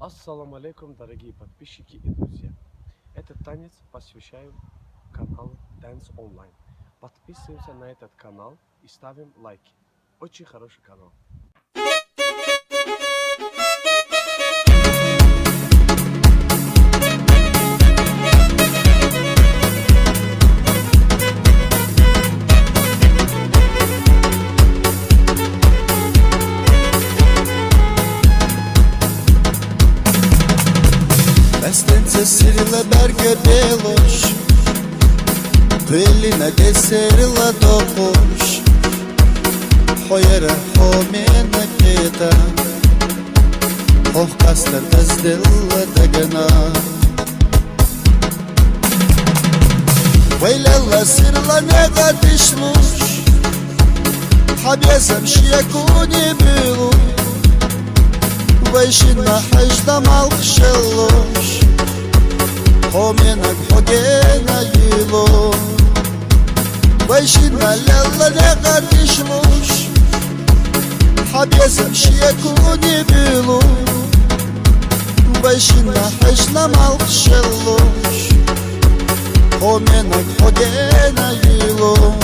Ассаламу алейкум, дорогие подписчики и друзья. Этот танец посвящаю каналу Dance Online. Подписываемся на этот канал и ставим лайки. Очень хороший канал. Estence sirla berge beloş Beline de serla dokuş Hoyere homene kita Hoh kastar tazdilla dagana Veylella sirla nega dişluş Habezem şiyakuni bilu Вайшина хажда малхшелош Хоменак хогена йило Вайшина лелла нега дишлош Хабезам шиякуни билу Вайшина хажда малхшелош Хоменак хогена йило